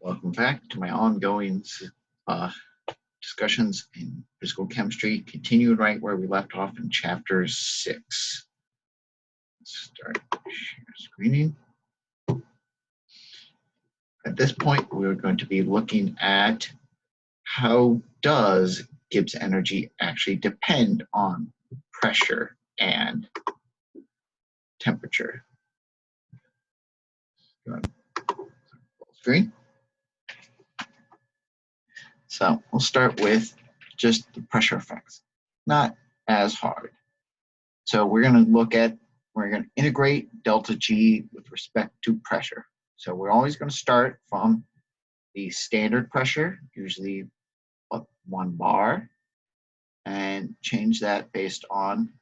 Welcome back to my ongoing discussions in physical chemistry, continuing right where we left off in chapter 6. Let's start share screening. At this point, we're going to be looking at how does Gibbs energy actually depend on pressure and temperature. Go ahead. Full screen. So we'll start with just the pressure effects, not as hard. So we're going to integrate delta G with respect to pressure. So we're always going to start from the standard pressure, usually 1 bar, and change that based on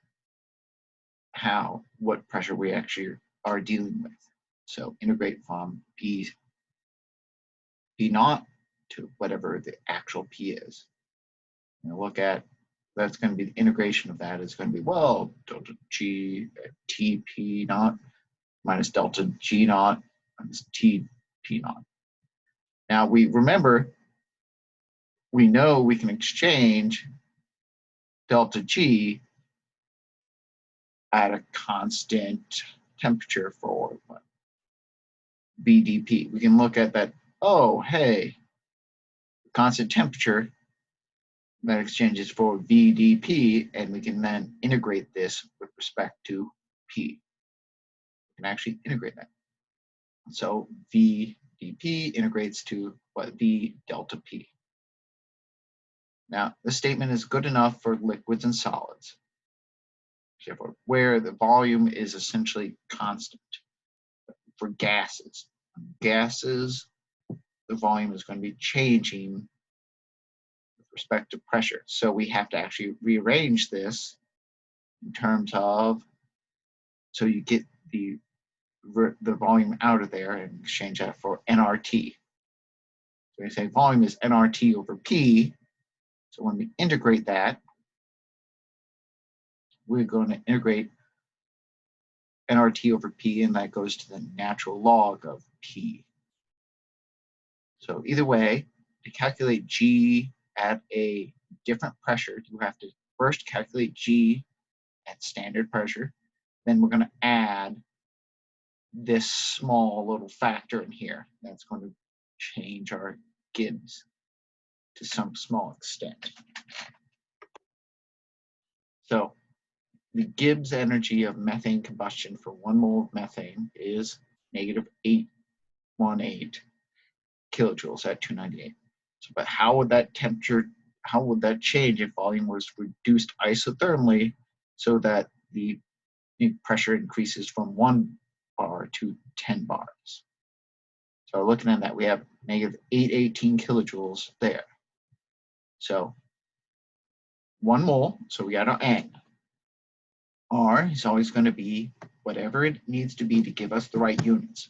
what pressure we actually are dealing with. So integrate from P naught to whatever the actual P is. And look at that's going to be the integration of that is going to be, well, delta G TP naught minus delta G naught minus TP naught. Now we know we can exchange delta G at a constant temperature for what? VdP. We can look at that, oh, hey, constant temperature that exchanges for VdP, and we can then integrate this with respect to P. We can actually integrate that. So VdP integrates to what? V delta P. Now, this statement is good enough for liquids and solids, where the volume is essentially constant. For gases, the volume is going to be changing with respect to pressure. So we have to actually rearrange this in terms of, so you get the volume out of there and exchange that for nRT. So we say volume is nRT over P. So when we integrate that, we're going to integrate nRT over P, and that goes to the natural log of P. So either way, to calculate G at a different pressure, you have to first calculate G at standard pressure. Then we're going to add this small little factor in here. That's going to change our Gibbs to some small extent. So the Gibbs energy of methane combustion for 1 mole of methane is -818 kilojoules at 298. So, but how would that change if volume was reduced isothermally so that the pressure increases from 1 bar to 10 bars? So looking at that, we have -818 kilojoules there. So 1 mole, so we got our N. R is always going to be whatever it needs to be to give us the right units.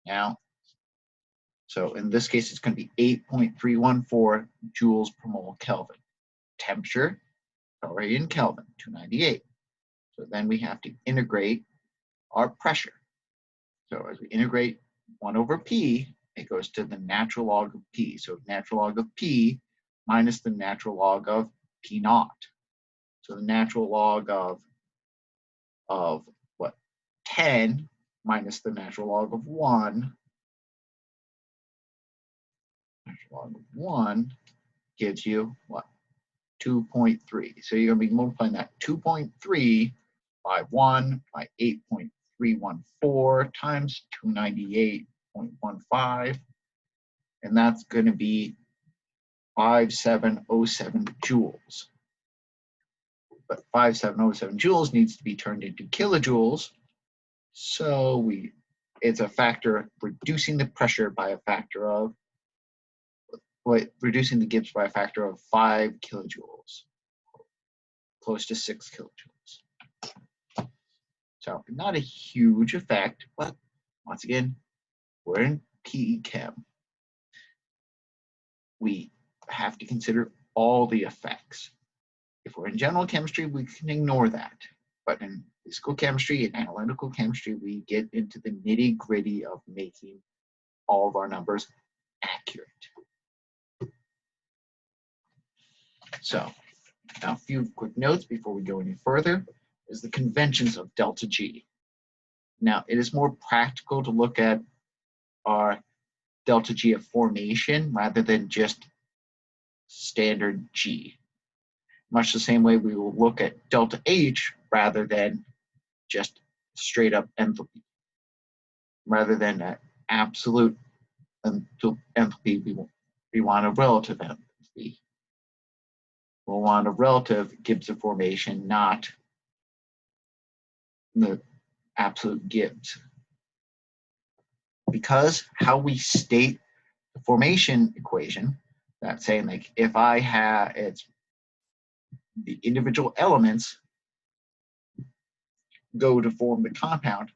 Now, so in this case, it's going to be 8.314 joules per mole Kelvin. Temperature, already in Kelvin, 298. So then we have to integrate our pressure. So as we integrate 1 over P, it goes to the natural log of P. So natural log of P minus the natural log of P naught. So the natural log of what? 10 minus the natural log of 1. Natural log of 1 gives you what? 2.3. So you're going to be multiplying that 2.3 by 1 by 8.314 times 298.15. And that's going to be 5707 joules. But 5707 joules needs to be turned into kilojoules. So it's a factor of reducing the pressure by a factor of, reducing the Gibbs by a factor of 5 kilojoules, close to 6 kilojoules. So not a huge effect, but once again, we're in PE Chem. We have to consider all the effects. If we're in general chemistry, we can ignore that. But in physical chemistry and analytical chemistry, we get into the nitty-gritty of making all of our numbers accurate. So now a few quick notes before we go any further is the conventions of delta G. Now it is more practical to look at our delta G of formation rather than just standard G. Much the same way we will look at delta H rather than just straight up enthalpy. Rather than an absolute enthalpy, we want a relative enthalpy. We'll want a relative Gibbs of formation, not the absolute Gibbs. Because how we state the formation equation, that's saying like if I have it's the individual elements go to form the compound,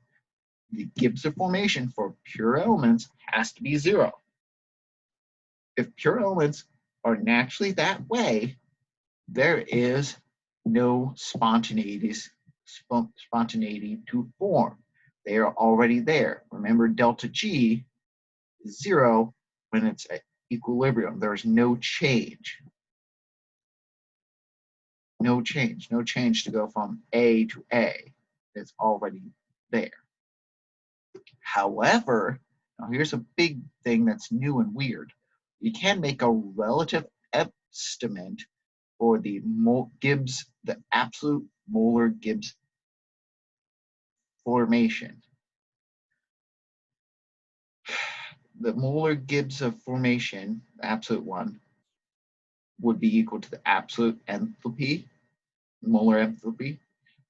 the Gibbs of formation for pure elements has to be 0. If pure elements are naturally that way, there is no spontaneity to form. They are already there. Remember, delta G is 0 when it's at equilibrium. There is no change. No change to go from A to A. It's already there. However, now here's a big thing that's new and weird. You can make a relative estimate for the Gibbs, the absolute molar Gibbs formation. The molar Gibbs of formation, the absolute one, would be equal to the absolute enthalpy, molar enthalpy,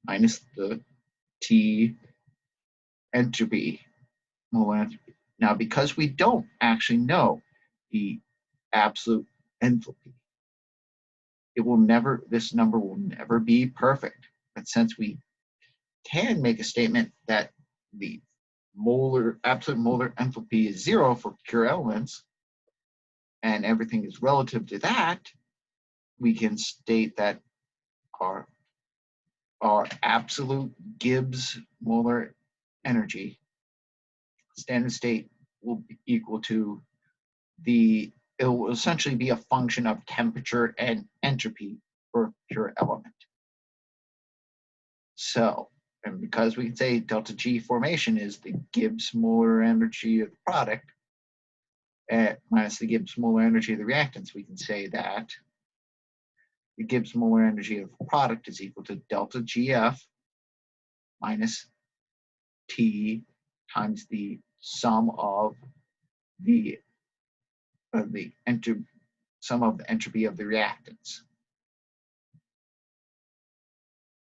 minus the T entropy, molar entropy. Now, because we don't actually know the absolute enthalpy, this number will never be perfect. But since we can make a statement that the absolute molar enthalpy is 0 for pure elements, and everything is relative to that, we can state that our absolute Gibbs molar energy, standard state, will be equal to it will essentially be a function of temperature and entropy for a pure element. So, and because we can say delta G formation is the Gibbs molar energy of the product minus the Gibbs molar energy of the reactants, we can say that the Gibbs molar energy of the product is equal to delta GF minus T times the sum of the entropy of the reactants.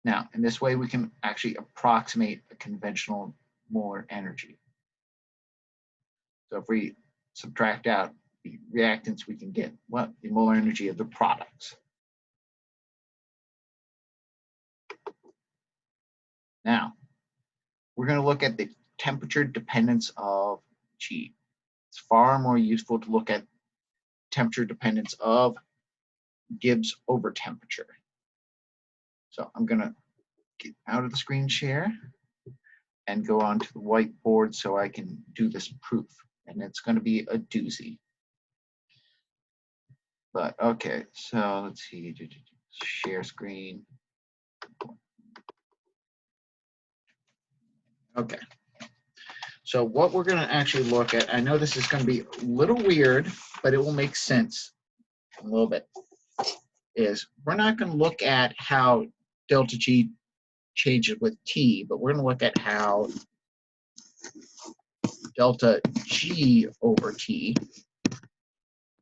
Now, in this way, we can actually approximate a conventional molar energy. So if we subtract out the reactants, we can get the molar energy of the products. Now, we're going to look at the temperature dependence of G. It's far more useful to look at temperature dependence of Gibbs over temperature. So I'm going to get out of the screen share and go on to the whiteboard so I can do this proof. And it's going to be a doozy. But okay, so let's see, share screen. Okay. So what we're going to actually look at, I know this is going to be a little weird, but it will make sense a little bit, is we're not going to look at how delta G changes with T, but we're going to look at how delta G over T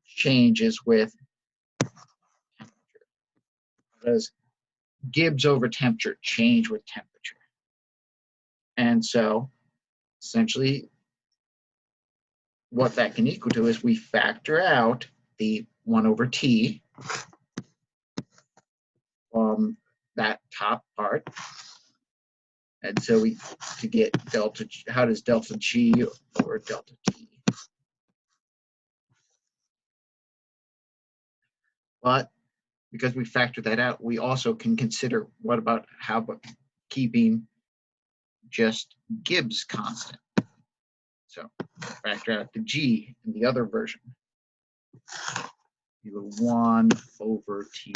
changes with temperature. Does Gibbs over temperature change with temperature? And so essentially what that can equal to is we factor out the 1 over T from that top part. And so to get delta, how does delta G over delta T? But because we factor that out, we also can consider how about keeping just Gibbs constant. So factor out the G in the other version. You have 1 over T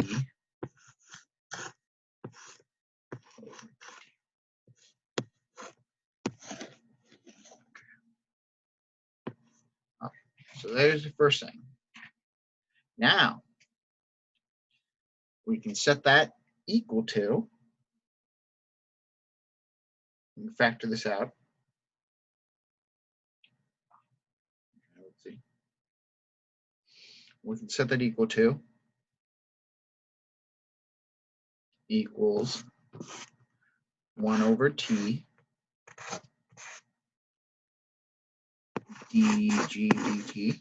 over okay. So there's the first thing. Now we can set that equal to, and factor this out. Let's see. We can set that equal to equals 1 over T dg dt.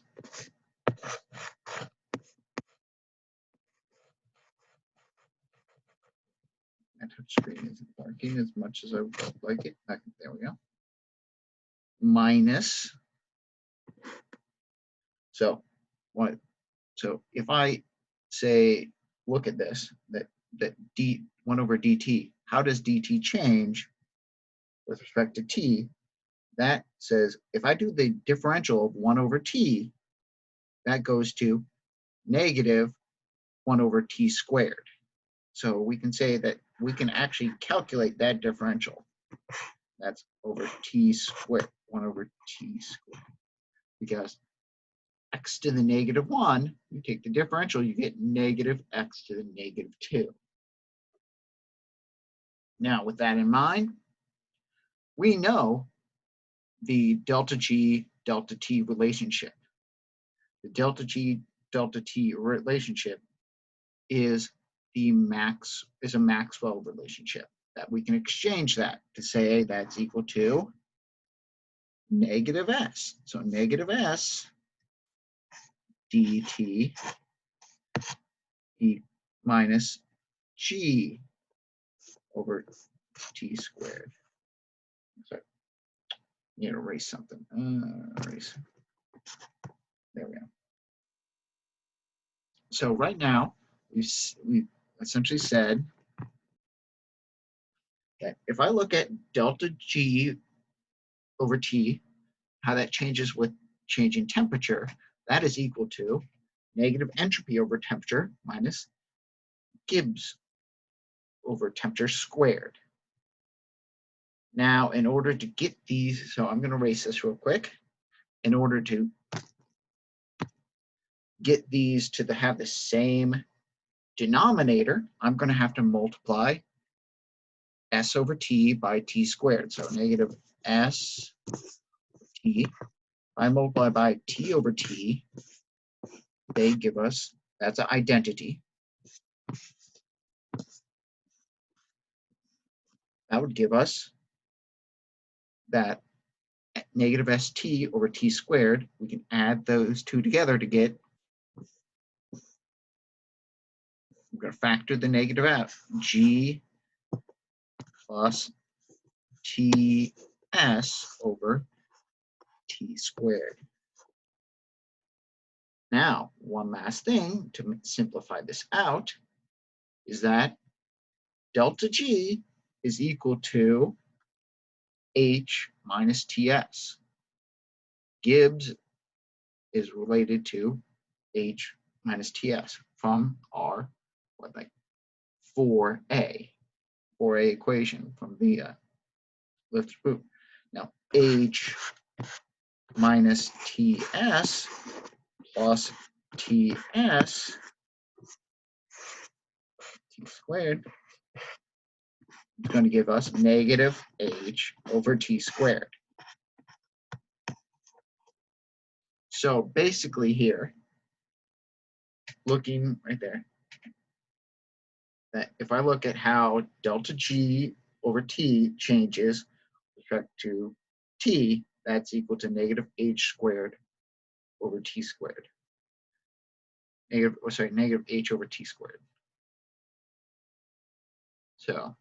My touch screen isn't working as much as I would like it. Okay, there we go. Minus. So what? So if I say, look at this, that d 1 over dt. How does dt change with respect to t? That says if I do the differential of 1 over t, that goes to negative 1 over t squared. So we can say that we can actually calculate that differential. That's over t squared, 1 over t squared. Because x to the negative 1, you take the differential, you get negative x to the negative 2. Now, with that in mind, we know the delta G, delta T relationship. The delta G, delta T relationship is a Maxwell relationship that we can exchange that to say that's equal to negative S. So negative S dt minus G over T squared. Sorry, need to erase something. Erase. There we go. So right now, we've essentially said that if I look at delta G over T, how that changes with changing temperature, that is equal to negative entropy over temperature minus Gibbs over temperature squared. Now, in order to get these, so I'm going to erase this real quick. In order to get these to have the same denominator, I'm going to have to multiply S over T by T squared. So negative S T. If I multiply by T over T, they give us, that's an identity. That would give us that negative st over t squared. We can add those two together to get, we're going to factor the negative out, g plus ts over t squared. Now, one last thing to simplify this out is that delta G is equal to H minus TS. Gibbs is related to H minus TS from our 4A equation from the lift group. Now H minus TS plus TS T squared is going to give us negative H over T squared. So basically here, looking right there, that if I look at how delta G over T changes with respect to T, that's equal to negative H squared over T squared. Negative H over T squared. So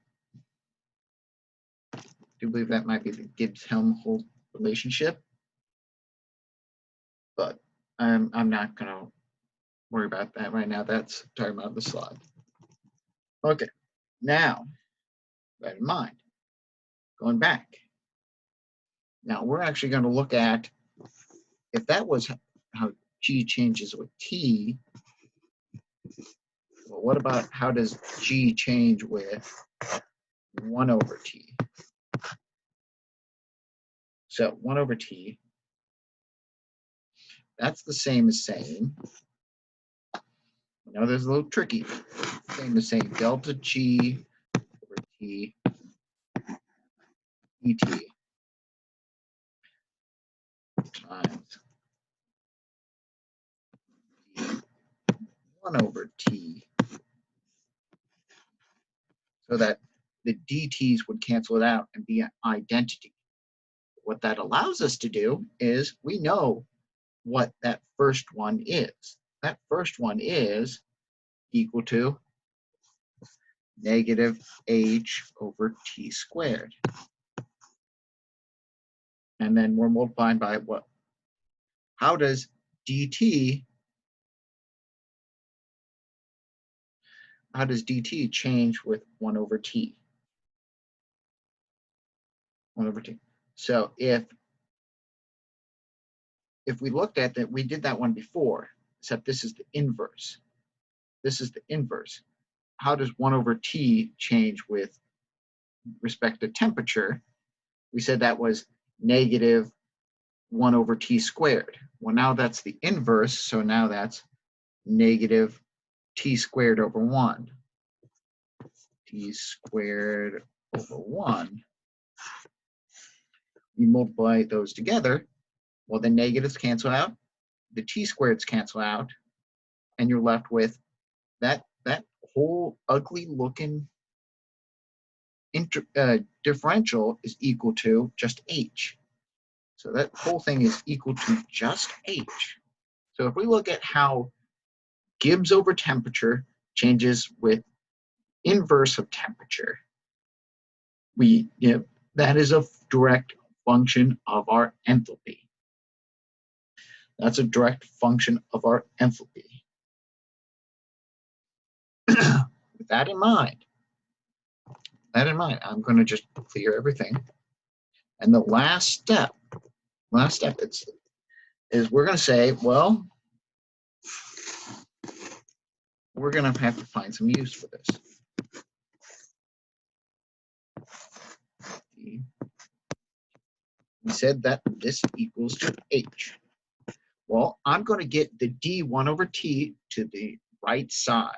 I do believe that might be the Gibbs-Helmholtz relationship, but I'm not going to worry about that right now. That's talking about the slide. Okay, now, that in mind, going back, Now we're actually going to look at, if that was how G changes with T, well, what about how does G change with 1 over T? So 1 over T, that's the same as saying, now there's a little tricky, same as saying delta G over T dt times 1 over T, so that the dt's would cancel it out and be an identity. What that allows us to do is we know what that first one is. That first one is equal to negative h over t squared. And then we're multiplying by what? How does dt change with 1 over t? 1 over t. So if we looked at that, we did that one before, except this is the inverse. This is the inverse. How does 1 over t change with respect to temperature? We said that was negative 1 over t squared. Well, now that's the inverse, so now that's negative t squared over 1. T squared over 1. You multiply those together, well, the negatives cancel out, the t squareds cancel out, and you're left with that whole ugly looking differential is equal to just h. So that whole thing is equal to just h. So if we look at how Gibbs over temperature changes with inverse of temperature, that is a direct function of our enthalpy. That's a direct function of our enthalpy. With that in mind, I'm going to just clear everything. And the last step is we're going to say, well, we're going to have to find some use for this. We said that this equals to h. Well, I'm going to get the d1 over t to the right side.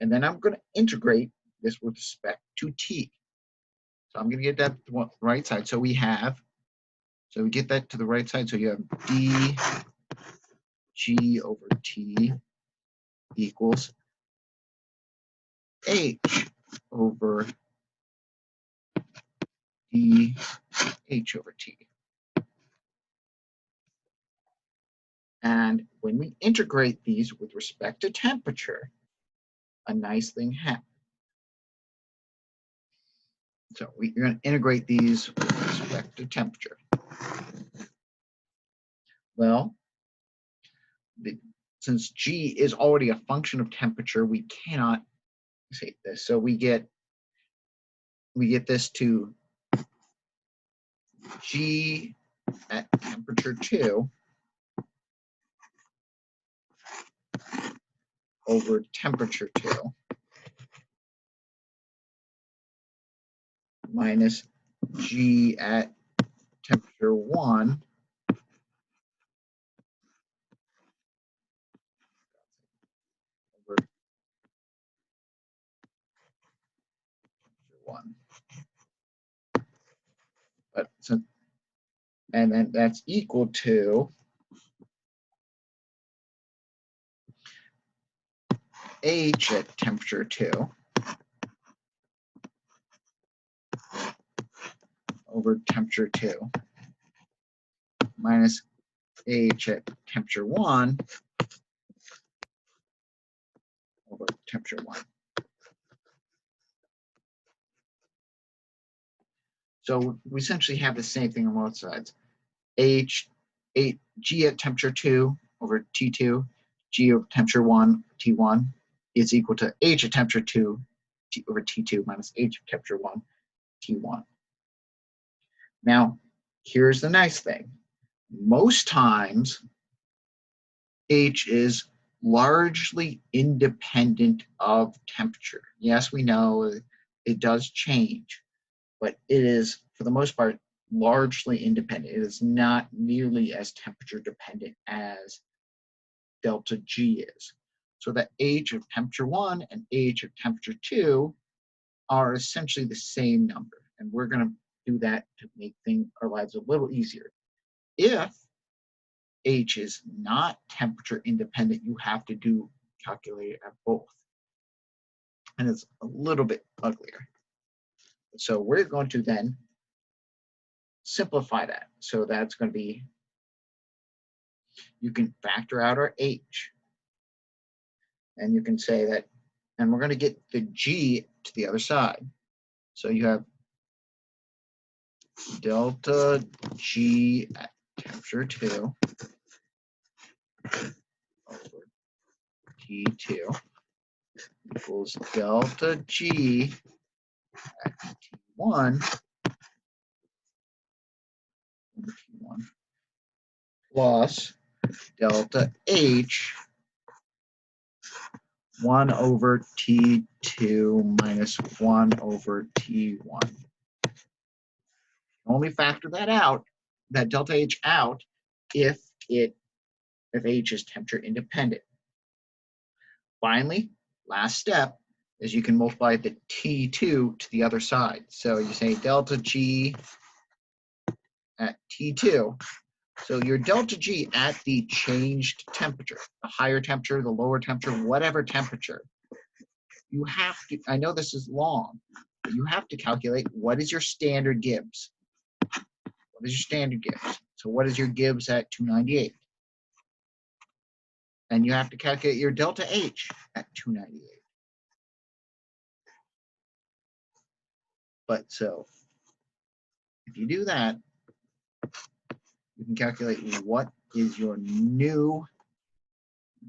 And then I'm going to integrate this with respect to t. So I'm going to get that to the right side. So we get that to the right side. So you have dg over t equals h over dh over t. And when we integrate these with respect to temperature, a nice thing happens. So we're going to integrate these with respect to temperature. Well, since G is already a function of temperature, we cannot say this. So we get this to G at temperature 2 over temperature 2 minus G at temperature 1 over temperature 1. And then that's equal to H at temperature 2 over temperature 2 minus H at temperature 1 over temperature 1. So we essentially have the same thing on both sides. G at temperature 2 over T2, G over temperature 1, T1 is equal to H at temperature 2 over T2 minus H at temperature 1, T1. Now, here's the nice thing. Most times, H is largely independent of temperature. Yes, we know it does change, but it is, for the most part, largely independent. It is not nearly as temperature dependent as delta G is. So the H of temperature 1 and H of temperature 2 are essentially the same number. And we're going to do that to make our lives a little easier. If H is not temperature independent, you have to calculate it at both. And it's a little bit uglier. So we're going to then simplify that. So that's going to be, you can factor out our H. And you can say that, and we're going to get the G to the other side. So you have delta G at temperature 2 over T2 equals delta G at T1 plus delta H 1 over T2 minus 1 over T1. Only factor that out, that delta H out, if H is temperature independent. Finally, last step is you can multiply the T2 to the other side. So you say delta G at T2. So your delta G at the changed temperature, the higher temperature, the lower temperature, whatever temperature, you have to, I know this is long, but you have to calculate what is your standard Gibbs. What is your standard Gibbs? So what is your Gibbs at 298? And you have to calculate your delta H at 298. But so if you do that, you can calculate what is your new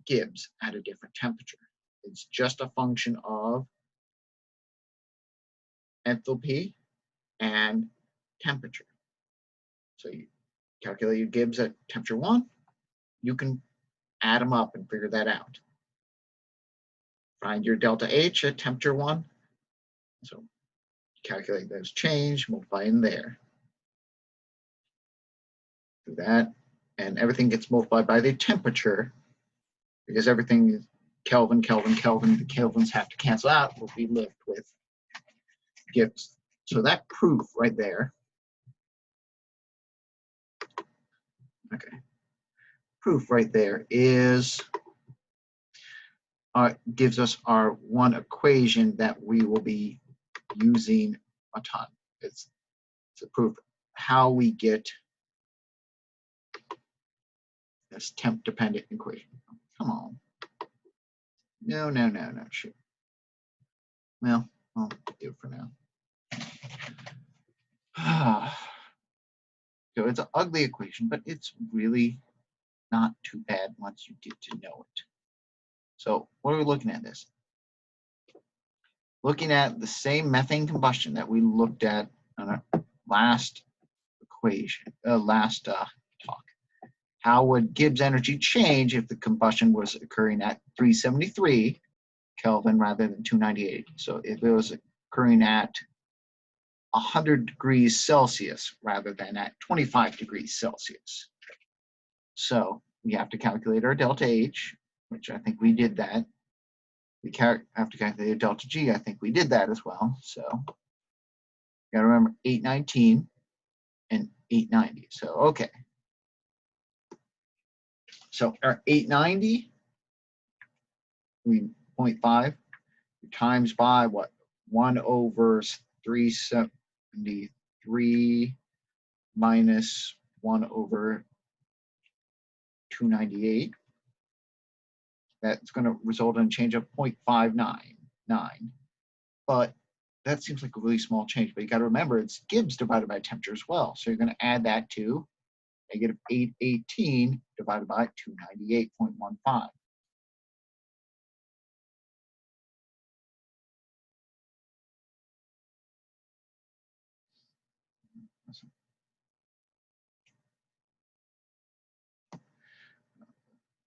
Gibbs at a different temperature. It's just a function of enthalpy and temperature. So you calculate your Gibbs at temperature 1, you can add them up and figure that out. Find your delta H at temperature 1. So calculate those change, multiply in there. Do that, and everything gets multiplied by the temperature, because everything is Kelvin, Kelvin, Kelvin. The Kelvins have to cancel out. We'll be left with Gibbs. So that proof right there, okay, proof right there is gives us our one equation that we will be using a ton. It's a proof how we get this temp dependent equation. Come on. No, shoot. Well, I'll do it for now. So it's an ugly equation, but it's really not too bad once you get to know it. So what are we looking at this? Looking at the same methane combustion that we looked at on our last equation, talk. How would Gibbs energy change if the combustion was occurring at 373 Kelvin rather than 298? So if it was occurring at 100 degrees Celsius rather than at 25 degrees Celsius. So we have to calculate our delta H, which I think we did that. We have to calculate delta G. I think we did that as well. So you got to remember 819 and 890. So okay. So our 890, we 0.5 times by what? 1 over 373 minus 1 over 298. That's going to result in a change of 0.599. But that seems like a really small change. But you got to remember it's Gibbs divided by temperature as well. So you're going to add that to negative 818 divided by 298.15.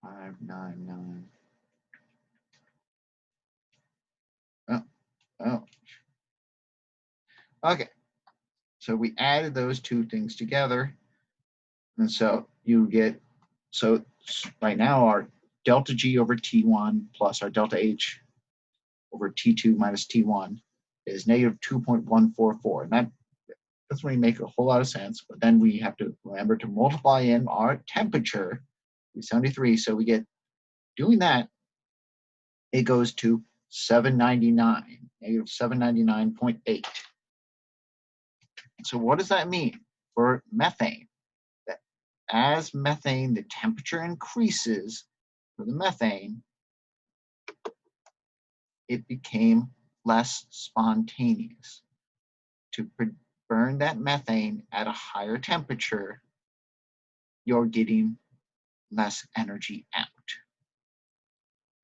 599. Oh, oh. Okay. So we added those two things together. And so you get, so right now our delta G over T1 plus our delta H over T2 minus T1 is negative 2.144. And that doesn't really make a whole lot of sense, but then we have to remember to multiply in our temperature, 73. So we get, doing that, it goes to 799, negative 799.8. So what does that mean for methane? That as methane, the temperature increases for the methane, it became less spontaneous. To burn that methane at a higher temperature, you're getting less energy out.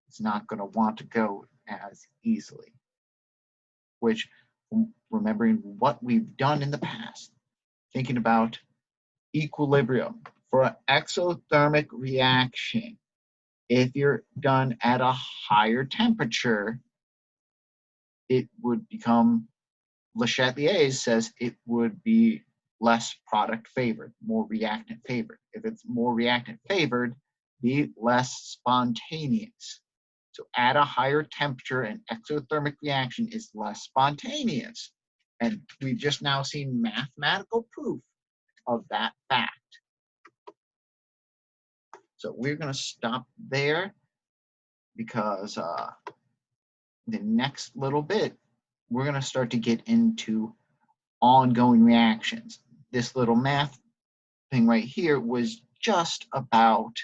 It's not going to want to go as easily, which, remembering what we've done in the past, thinking about equilibrium for an exothermic reaction, if you're done at a higher temperature, it would become, Le Chatelier says it would be less product favored, more reactant favored. If it's more reactant favored, be less spontaneous. So at a higher temperature, an exothermic reaction is less spontaneous. And we've just now seen mathematical proof of that fact. So we're going to stop there because the next little bit, we're going to start to get into ongoing reactions. This little math thing right here was just about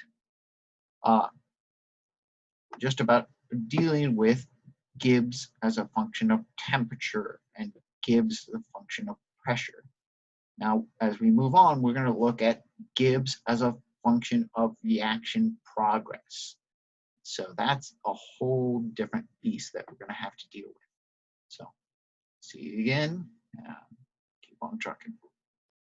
dealing with Gibbs as a function of temperature and Gibbs as a function of pressure. Now, as we move on, we're going to look at Gibbs as a function of reaction progress. So that's a whole different beast that we're going to have to deal with. So see you again. Keep on trucking.